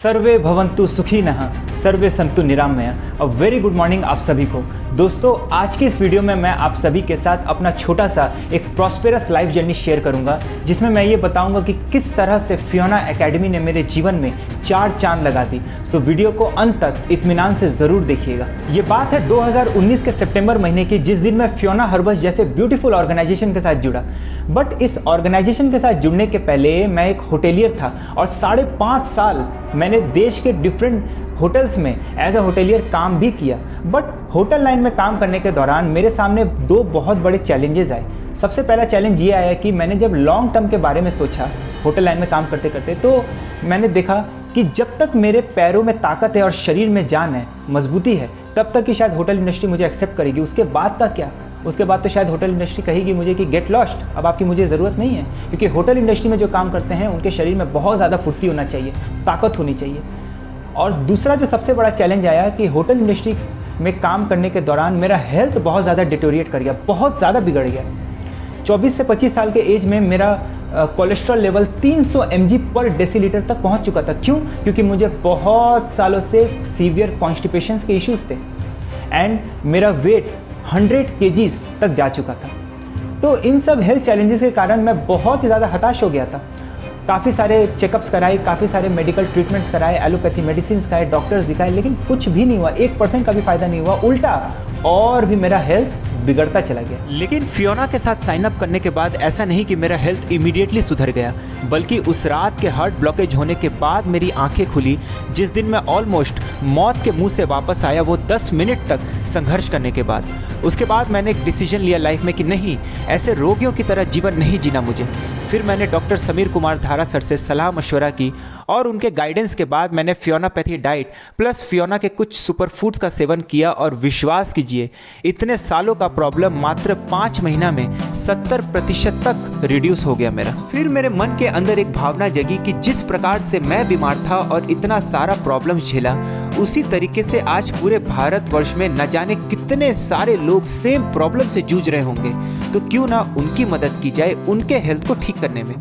सर्वे भवन्तु सुखिनः, सर्वे संतु निरामया। A very good morning आप सभी को। दोस्तों, आज की इस वीडियो में मैं आप सभी के साथ अपना छोटा सा एक प्रॉस्पेरस लाइफ जर्नी शेयर करूंगा, जिसमें मैं ये बताऊंगा कि किस तरह से फियोना एकेडमी ने मेरे जीवन में 4 चांद लगा दी। सो वीडियो को अंत तक इत्मीनान से ज़रूर देखिएगा। ये बात है 2019 के सितंबर महीने की, जिस दिन मैं फियोना हर्बस जैसे ब्यूटीफुल ऑर्गेनाइजेशन के साथ जुड़ा। बट इस ऑर्गेनाइजेशन के साथ जुड़ने के पहले मैं एक होटेलियर था और 5.5 साल मैंने देश के डिफरेंट होटल्स में एज अ होटेलियर काम भी किया। बट होटल लाइन में काम करने के दौरान मेरे सामने 2 बहुत बड़े चैलेंजेस आए। सबसे पहला चैलेंज ये आया कि मैंने जब लॉन्ग टर्म के बारे में सोचा होटल लाइन में काम करते करते, तो मैंने देखा कि जब तक मेरे पैरों में ताकत है और शरीर में जान है, मजबूती है, तब तक कि शायद होटल इंडस्ट्री मुझे एक्सेप्ट करेगी। उसके बाद का क्या? उसके बाद तो शायद होटल इंडस्ट्री कहेगी मुझे कि गेट लॉस्ट, अब आपकी मुझे ज़रूरत नहीं है। क्योंकि होटल इंडस्ट्री में जो काम करते हैं उनके शरीर में बहुत ज़्यादा फुर्ती होना चाहिए, ताकत होनी चाहिए। और दूसरा जो सबसे बड़ा चैलेंज आया कि होटल इंडस्ट्री में काम करने के दौरान मेरा हेल्थ बहुत ज़्यादा डिटोरिएट कर गया, बहुत ज़्यादा बिगड़ गया। 24 से 25 साल के एज में मेरा कोलेस्ट्रॉल लेवल 300 mg पर डेसीलीटर तक पहुंच चुका था। क्यों? क्योंकि मुझे बहुत सालों से सीवियर कॉन्स्टिपेशंस के इश्यूज थे एंड मेरा वेट 100 kgs तक जा चुका था। तो इन सब हेल्थ चैलेंजेस के कारण मैं बहुत ही ज़्यादा हताश हो गया था। काफ़ी सारे चेकअप्स कराए, काफ़ी सारे मेडिकल ट्रीटमेंट्स कराए, एलोपैथी मेडिसिन खाए, डॉक्टर्स दिखाए, लेकिन कुछ भी नहीं हुआ। 1% का भी फायदा नहीं हुआ, उल्टा और भी मेरा हेल्थ बिगड़ता चला गया। लेकिन फियोना के साथ साइन अप करने के बाद ऐसा नहीं कि मेरा हेल्थ इमीडिएटली सुधर गया, बल्कि उस रात के हार्ट ब्लॉकेज होने के बाद मेरी आंखें खुली। जिस दिन मैं ऑलमोस्ट मौत के मुंह से वापस आया, वो 10 मिनट तक संघर्ष करने के बाद। उसके बाद मैंने एक डिसीजन लिया लाइफ में कि नहीं, ऐसे रोगियों की तरह जीवन नहीं जीना मुझे। फिर मैंने डॉक्टर समीर कुमार धारा सर से सलाह मशवरा की और उनके गाइडेंस के बाद मैंने फियोनापैथी डाइट प्लस फियोना के कुछ सुपर फूड्स का सेवन किया और विश्वास कीजिए, इतने सालों का प्रॉब्लम मात्र 5 महीना में 70% तक रिड्यूस हो गया मेरा। फिर मेरे मन के अंदर एक भावना जगी कि जिस प्रकार से मैं बीमार था और इतना सारा प्रॉब्लम झेला, उसी तरीके से आज पूरे भारतवर्ष में न जाने कितने सारे लोग सेम प्रॉब्लम से जूझ रहे होंगे। तो क्यों ना उनकी मदद की जाए उनके हेल्थ को ठीक करने में।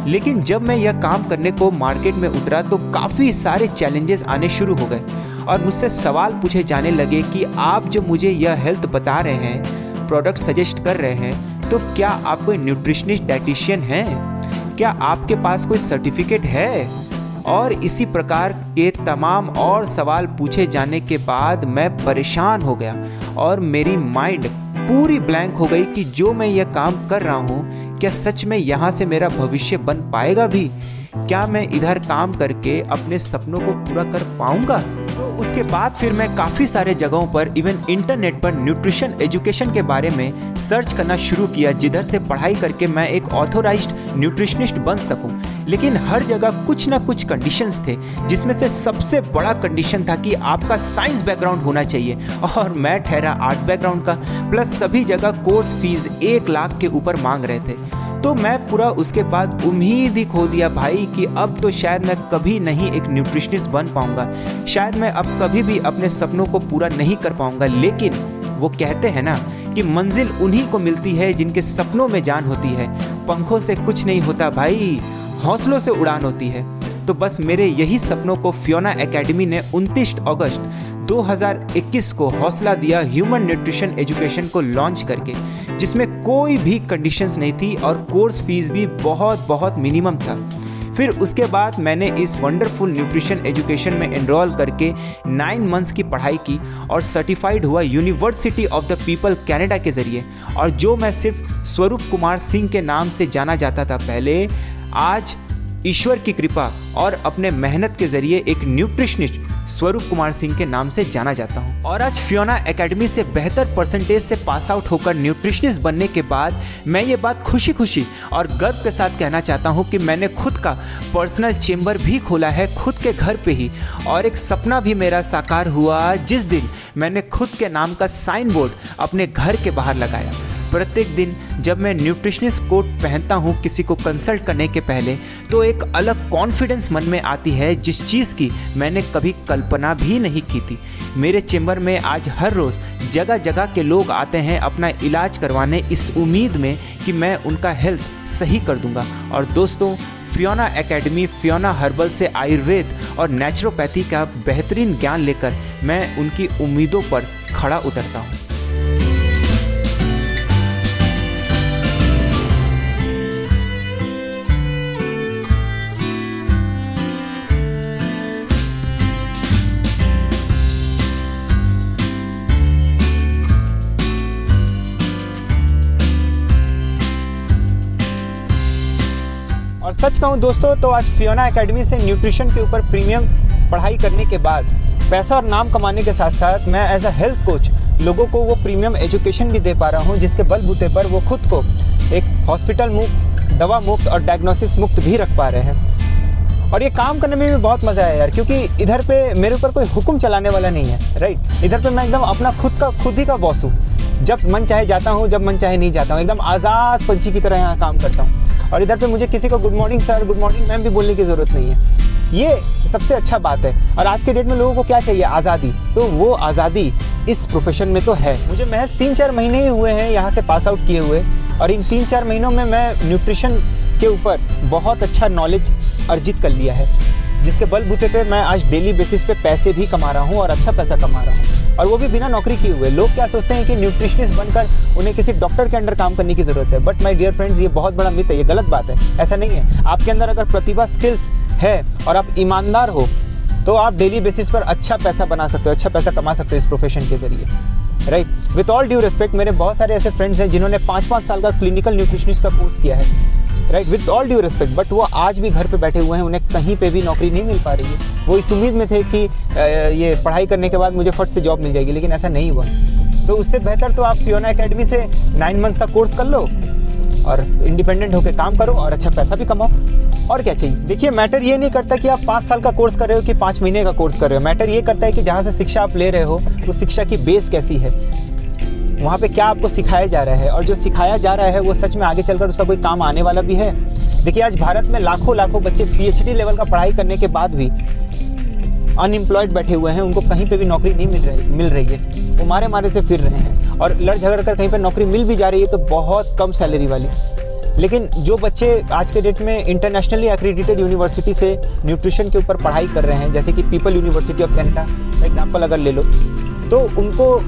लेकिन जब मैं यह काम करने को मार्केट में उतरा तो काफ़ी सारे चैलेंजेस आने शुरू हो गए और मुझसे सवाल पूछे जाने लगे कि आप जो मुझे यह हेल्थ बता रहे हैं, प्रोडक्ट सजेस्ट कर रहे हैं, तो क्या आप कोई न्यूट्रिशनिस्ट डाइटिशियन हैं? क्या आपके पास कोई सर्टिफिकेट है? और इसी प्रकार के तमाम और सवाल पूछे जाने के बाद मैं परेशान हो गया और मेरी माइंड पूरी ब्लैंक हो गई कि जो मैं यह काम कर रहा हूँ, क्या सच में यहाँ से मेरा भविष्य बन पाएगा भी? क्या मैं इधर काम करके अपने सपनों को पूरा कर पाऊंगा? तो उसके बाद फिर मैं काफ़ी सारे जगहों पर, इवन इंटरनेट पर न्यूट्रिशन एजुकेशन के बारे में सर्च करना शुरू किया, जिधर से पढ़ाई करके मैं एक ऑथोराइज्ड न्यूट्रिशनिस्ट बन सकूं। लेकिन हर जगह कुछ ना कुछ कंडीशंस थे, जिसमें से सबसे बड़ा कंडीशन था कि आपका साइंस बैकग्राउंड होना चाहिए, और मैं ठहरा आर्ट्स बैकग्राउंड का। प्लस सभी जगह कोर्स फीस 1 लाख के ऊपर मांग रहे थे। तो मैं पूरा उसके बाद उम्मीद ही खो दिया भाई कि अब तो शायद मैं कभी नहीं एक न्यूट्रिशनिस्ट बन पाऊंगा, शायद मैं अब कभी भी अपने सपनों को पूरा नहीं कर पाऊंगा। लेकिन वो कहते हैं ना कि मंजिल उन्हीं को मिलती है जिनके सपनों में जान होती है। पंखों से कुछ नहीं होता भाई, हौसलों से उड़ान होती है। तो बस मेरे यही सपनों को फियोना एकेडमी ने 29 अगस्त 2021 को हौसला दिया ह्यूमन न्यूट्रिशन एजुकेशन को लॉन्च करके, जिसमें कोई भी कंडीशंस नहीं थी और कोर्स फीस भी बहुत मिनिमम था। फिर उसके बाद मैंने इस वंडरफुल न्यूट्रिशन एजुकेशन में एनरोल करके 9 मंथ्स की पढ़ाई की और सर्टिफाइड हुआ university of the people Canada के ज़रिए। और जो मैं सिर्फ स्वरूप कुमार सिंह के नाम से जाना जाता था पहले, आज ईश्वर की कृपा और अपने मेहनत के जरिए एक न्यूट्रिशनिस्ट स्वरूप कुमार सिंह के नाम से जाना जाता हूँ। और आज फियोना एकेडमी से बेहतर परसेंटेज से पास आउट होकर न्यूट्रिशनिस्ट बनने के बाद मैं ये बात खुशी और गर्व के साथ कहना चाहता हूँ कि मैंने खुद का पर्सनल चेंबर भी खोला है, खुद के घर पे ही। और एक सपना भी मेरा साकार हुआ जिस दिन मैंने खुद के नाम का साइन बोर्ड अपने घर के बाहर लगाया। प्रत्येक दिन जब मैं न्यूट्रिशनिस्ट कोट पहनता हूँ किसी को कंसल्ट करने के पहले, तो एक अलग कॉन्फिडेंस मन में आती है जिस चीज़ की मैंने कभी कल्पना भी नहीं की थी। मेरे चेंबर में आज हर रोज़ जगह जगह के लोग आते हैं अपना इलाज करवाने, इस उम्मीद में कि मैं उनका हेल्थ सही कर दूंगा। और दोस्तों, फियोना एकेडमी फियोना हर्बल से आयुर्वेद और नेचुरोपैथी का बेहतरीन ज्ञान लेकर मैं उनकी उम्मीदों पर खड़ा उतरता हूँ। और सच कहूँ दोस्तों तो आज फियोना एकेडमी से न्यूट्रिशन के ऊपर प्रीमियम पढ़ाई करने के बाद पैसा और नाम कमाने के साथ साथ मैं एज अ हेल्थ कोच लोगों को वो प्रीमियम एजुकेशन भी दे पा रहा हूँ, जिसके बलबूते पर वो खुद को एक हॉस्पिटल मुक्त, दवा मुक्त और डायग्नोसिस मुक्त भी रख पा रहे हैं। और ये काम करने में भी बहुत मज़ा आया यार, क्योंकि इधर पे मेरे ऊपर कोई हुक्म चलाने वाला नहीं है, राइट। इधर पे मैं एकदम अपना खुद ही का बॉस हूँ। जब मन चाहे जाता हूँ, जब मन चाहे नहीं जाता हूँ, एकदम आज़ाद पंछी की तरह यहाँ काम करता हूँ। और इधर पे मुझे किसी को good morning sir, good morning ma'am भी बोलने की ज़रूरत नहीं है। ये सबसे अच्छा बात है। और आज के डेट में लोगों को क्या चाहिए? आज़ादी। तो वो आज़ादी इस प्रोफेशन में तो है। मुझे महज 3-4 महीने ही हुए हैं यहाँ से पास आउट किए हुए, और इन 3-4 महीनों में मैं न्यूट्रिशन के ऊपर बहुत अच्छा नॉलेज अर्जित कर लिया है, जिसके बलबूते पे मैं आज डेली बेसिस पे पैसे भी कमा रहा हूँ और अच्छा पैसा कमा रहा हूँ, और वो भी बिना नौकरी किए हुए। लोग क्या सोचते हैं कि न्यूट्रिशनिस्ट बनकर उन्हें किसी डॉक्टर के अंडर काम करने की ज़रूरत है, बट माय डियर फ्रेंड्स, ये बहुत बड़ा मिथ है, ये गलत बात है। ऐसा नहीं है। आपके अंदर अगर प्रतिभा, स्किल्स है और आप ईमानदार हो तो आप डेली बेसिस पर अच्छा पैसा बना सकते हो, अच्छा पैसा कमा सकते हो इस प्रोफेशन के ज़रिए, right. With all due respect, मेरे बहुत सारे ऐसे फ्रेंड्स हैं जिन्होंने 5-5 साल का क्लिनिकल न्यूट्रिशनिस्ट का कोर्स किया है, right, with all due respect, but वो आज भी घर पे बैठे हुए हैं, उन्हें कहीं पे भी नौकरी नहीं मिल पा रही है। वो इस उम्मीद में थे कि ये पढ़ाई करने के बाद मुझे फट से जॉब मिल जाएगी, लेकिन ऐसा नहीं हुआ। तो उससे बेहतर तो आप फियोना एकेडमी से 9 मंथ्स का कोर्स कर लो और इंडिपेंडेंट होकर काम करो और अच्छा पैसा भी कमाओ, और क्या चाहिए। देखिए, मैटर ये नहीं करता कि आप 5 साल का कोर्स कर रहे हो कि 5 महीने का कोर्स कर रहे हो। मैटर ये करता है कि जहाँ से शिक्षा आप ले रहे हो उस शिक्षा की बेस कैसी है, वहाँ पे क्या आपको सिखाया जा रहा है, और जो सिखाया जा रहा है वो सच में आगे चलकर उसका कोई काम आने वाला भी है। देखिए, आज भारत में लाखों बच्चे PhD लेवल का पढ़ाई करने के बाद भी अनएम्प्लॉयड बैठे हुए हैं, उनको कहीं पे भी नौकरी नहीं मिल रही है। वो मारे से फिर रहे हैं, और लड़ झगड़ कर कहीं पे नौकरी मिल भी जा रही है तो बहुत कम सैलरी वाली। लेकिन जो बच्चे आज के डेट में इंटरनेशनली एक्रेडिटेड यूनिवर्सिटी से न्यूट्रिशन के ऊपर पढ़ाई कर रहे हैं, जैसे कि people university of Canada example अगर ले लो, तो उनको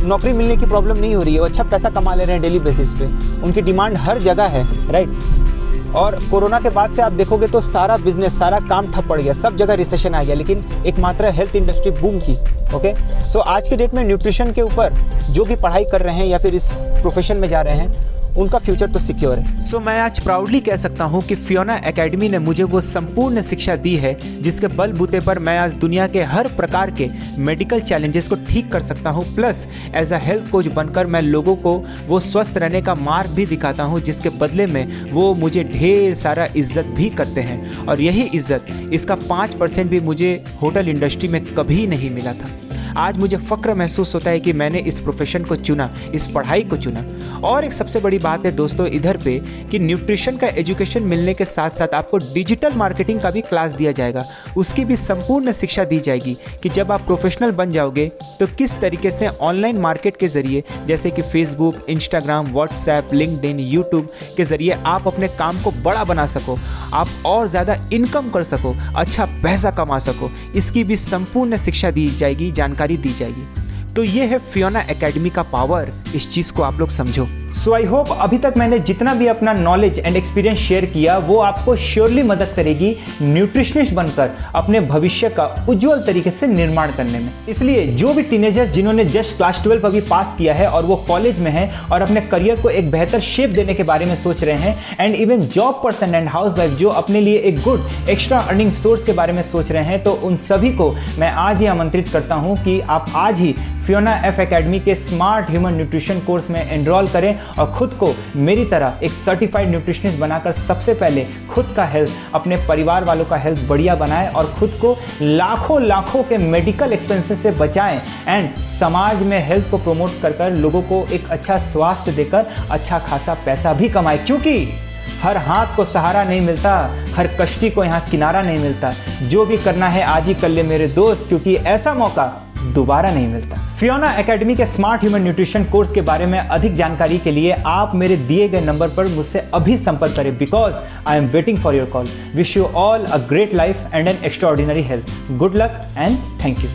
नौकरी मिलने की प्रॉब्लम नहीं हो रही है। वो अच्छा पैसा कमा ले रहे हैं डेली बेसिस पे, उनकी डिमांड हर जगह है, राइट। और कोरोना के बाद से आप देखोगे तो सारा बिजनेस, सारा काम ठप पड़ गया, सब जगह रिसेशन आ गया, लेकिन एकमात्र हेल्थ इंडस्ट्री बूम की। ओके, सो आज के डेट में न्यूट्रिशन के ऊपर जो भी पढ़ाई कर रहे हैं या फिर इस प्रोफेशन में जा रहे हैं, उनका फ्यूचर तो सिक्योर है। सो मैं आज प्राउडली कह सकता हूँ कि फियोना एकेडमी ने मुझे वो संपूर्ण शिक्षा दी है जिसके बलबूते पर मैं आज दुनिया के हर प्रकार के मेडिकल चैलेंजेस को ठीक कर सकता हूँ। Plus as a health coach बनकर मैं लोगों को वो स्वस्थ रहने का मार्ग भी दिखाता हूँ, जिसके बदले में वो मुझे ढेर सारा इज्जत भी करते हैं। और यही इज्जत, इसका 5% भी मुझे होटल इंडस्ट्री में कभी नहीं मिला था। आज मुझे फ़ख्र महसूस होता है कि मैंने इस प्रोफेशन को चुना, इस पढ़ाई को चुना। और एक सबसे बड़ी बात है दोस्तों इधर पे कि न्यूट्रिशन का एजुकेशन मिलने के साथ साथ आपको डिजिटल मार्केटिंग का भी क्लास दिया जाएगा, उसकी भी संपूर्ण शिक्षा दी जाएगी कि जब आप प्रोफेशनल बन जाओगे तो किस तरीके से ऑनलाइन मार्केट के ज़रिए, जैसे कि Facebook, Instagram, WhatsApp, LinkedIn, YouTube के ज़रिए आप अपने काम को बड़ा बना सको, आप और ज़्यादा इनकम कर सको, अच्छा पैसा कमा सको, इसकी भी संपूर्ण शिक्षा दी जाएगी, जानकारी दी जाएगी। तो ये है फियोना एकेडमी का पावर, इस चीज़ को आप लोग समझो। सो आई होप अभी तक मैंने जितना भी अपना नॉलेज एंड एक्सपीरियंस शेयर किया वो आपको श्योरली मदद करेगी न्यूट्रिशनिस्ट बनकर अपने भविष्य का उज्जवल तरीके से निर्माण करने में। इसलिए जो भी टीनेजर जिन्होंने जस्ट क्लास 12 अभी पास किया है और वो कॉलेज में है और अपने करियर को एक बेहतर शेप देने के बारे में सोच रहे हैं, and even job person and house wife जो अपने लिए एक गुड एक्स्ट्रा अर्निंग सोर्स के बारे में सोच रहे हैं, तो उन सभी को मैं आज ही आमंत्रित करता हूं कि आप आज ही फियोना एफ एकेडमी के स्मार्ट ह्यूमन न्यूट्रिशन कोर्स में एनरोल करें और खुद को मेरी तरह एक सर्टिफाइड न्यूट्रिशनिस्ट बनाकर सबसे पहले खुद का हेल्थ, अपने परिवार वालों का हेल्थ बढ़िया बनाएं और खुद को लाखों के मेडिकल एक्सपेंसेस से बचाएं, एंड समाज में हेल्थ को प्रमोट कर लोगों को एक अच्छा स्वास्थ्य देकर अच्छा खासा पैसा भी कमाएं। क्योंकि हर हाथ को सहारा नहीं मिलता, हर कश्ती को यहाँ किनारा नहीं मिलता। जो भी करना है आज ही कर ले मेरे दोस्त, क्योंकि ऐसा मौका दोबारा नहीं मिलता। फियोना एकेडमी के स्मार्ट ह्यूमन न्यूट्रिशन कोर्स के बारे में अधिक जानकारी के लिए आप मेरे दिए गए नंबर पर मुझसे अभी संपर्क करें, because I am waiting for your call. Wish you all a great life and N extraordinary health. Good luck and thank you.